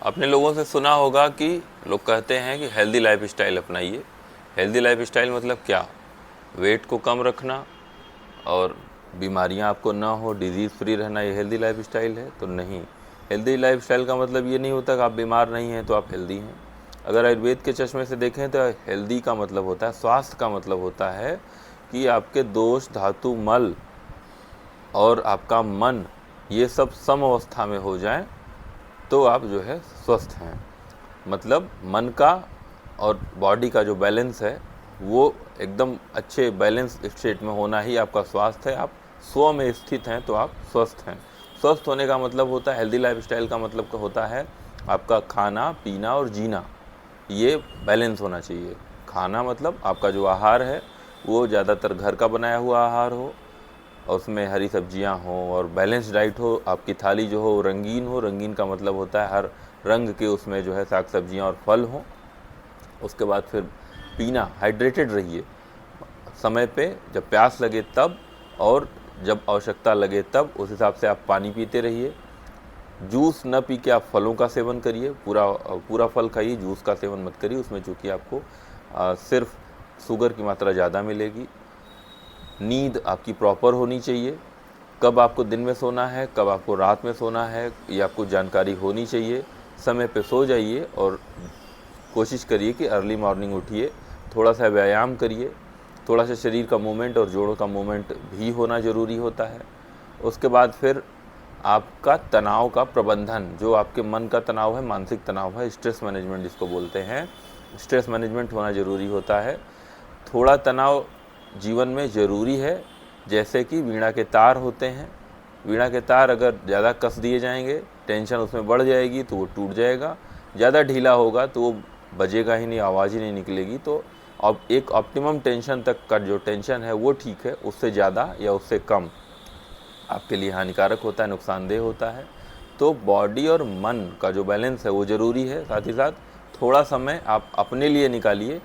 आपने लोगों से सुना होगा कि लोग कहते हैं कि हेल्दी लाइफ स्टाइल अपनाइए। हेल्दी लाइफ स्टाइल मतलब क्या? वेट को कम रखना और बीमारियां आपको ना हो, डिजीज़ फ्री रहना, ये हेल्दी लाइफ स्टाइल है? तो नहीं। हेल्दी लाइफ स्टाइल का मतलब ये नहीं होता कि आप बीमार नहीं हैं तो आप हेल्दी हैं। अगर आयुर्वेद के चश्मे से देखें तो हेल्दी का मतलब होता है, स्वास्थ्य का मतलब होता है कि आपके दोष, धातु, मल और आपका मन ये सब सम अवस्था में हो जाए तो आप जो है स्वस्थ हैं। मतलब मन का और बॉडी का जो बैलेंस है वो एकदम अच्छे बैलेंस स्टेट में होना ही आपका स्वास्थ्य है। आप स्व में स्थित हैं तो आप स्वस्थ हैं। स्वस्थ होने का मतलब होता है, हेल्दी लाइफ स्टाइल का मतलब होता है आपका खाना पीना और जीना, ये बैलेंस होना चाहिए। खाना मतलब आपका जो आहार है वो ज़्यादातर घर का बनाया हुआ आहार हो और उसमें हरी सब्जियां हों और बैलेंस डाइट हो। आपकी थाली जो हो रंगीन हो, रंगीन का मतलब होता है हर रंग के उसमें जो है साग सब्जियां और फल हों। उसके बाद फिर पीना, हाइड्रेटेड रहिए समय पे, जब प्यास लगे तब और जब आवश्यकता लगे तब, उस हिसाब से आप पानी पीते रहिए। जूस न पी के आप फलों का सेवन करिए, पूरा फल खाइए, जूस का सेवन मत करिए, उसमें चूँकि आपको सिर्फ शुगर की मात्रा ज़्यादा मिलेगी। नींद आपकी प्रॉपर होनी चाहिए, कब आपको दिन में सोना है कब आपको रात में सोना है ये आपको जानकारी होनी चाहिए। समय पे सो जाइए और कोशिश करिए कि अर्ली मॉर्निंग उठिए, थोड़ा सा व्यायाम करिए, थोड़ा सा शरीर का मूवमेंट और जोड़ों का मूवमेंट भी होना ज़रूरी होता है। उसके बाद फिर आपका तनाव का प्रबंधन, जो आपके मन का तनाव है, मानसिक तनाव है, स्ट्रेस मैनेजमेंट जिसको बोलते हैं, स्ट्रेस मैनेजमेंट होना ज़रूरी होता है। थोड़ा तनाव जीवन में ज़रूरी है, जैसे कि वीणा के तार होते हैं। वीणा के तार अगर ज़्यादा कस दिए जाएंगे, टेंशन उसमें बढ़ जाएगी तो वो टूट जाएगा। ज़्यादा ढीला होगा तो वो बजेगा ही नहीं, आवाज़ ही नहीं निकलेगी। तो अब एक ऑप्टिमम टेंशन तक का जो टेंशन है वो ठीक है, उससे ज़्यादा या उससे कम आपके लिए हानिकारक होता है, नुकसानदेह होता है। तो बॉडी और मन का जो बैलेंस है वो ज़रूरी है। साथ ही साथ थोड़ा समय आप अपने लिए निकालिए,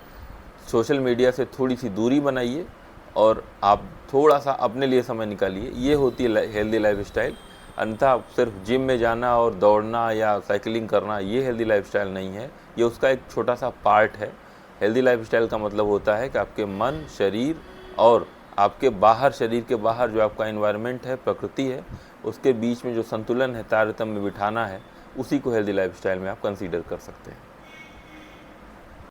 सोशल मीडिया से थोड़ी सी दूरी बनाइए और आप थोड़ा सा अपने लिए समय निकालिए, ये होती है हेल्दी लाइफ स्टाइल। अन्यथा सिर्फ जिम में जाना और दौड़ना या साइकिलिंग करना ये हेल्दी लाइफ स्टाइल नहीं है, ये उसका एक छोटा सा पार्ट है। हेल्दी लाइफ स्टाइल का मतलब होता है कि आपके मन, शरीर और आपके बाहर, शरीर के बाहर जो आपका एनवायरनमेंट है, प्रकृति है, उसके बीच में जो संतुलन है, तारतम्य बिठाना है, उसी को हेल्दी लाइफ स्टाइल में आप कंसीडर कर सकते हैं।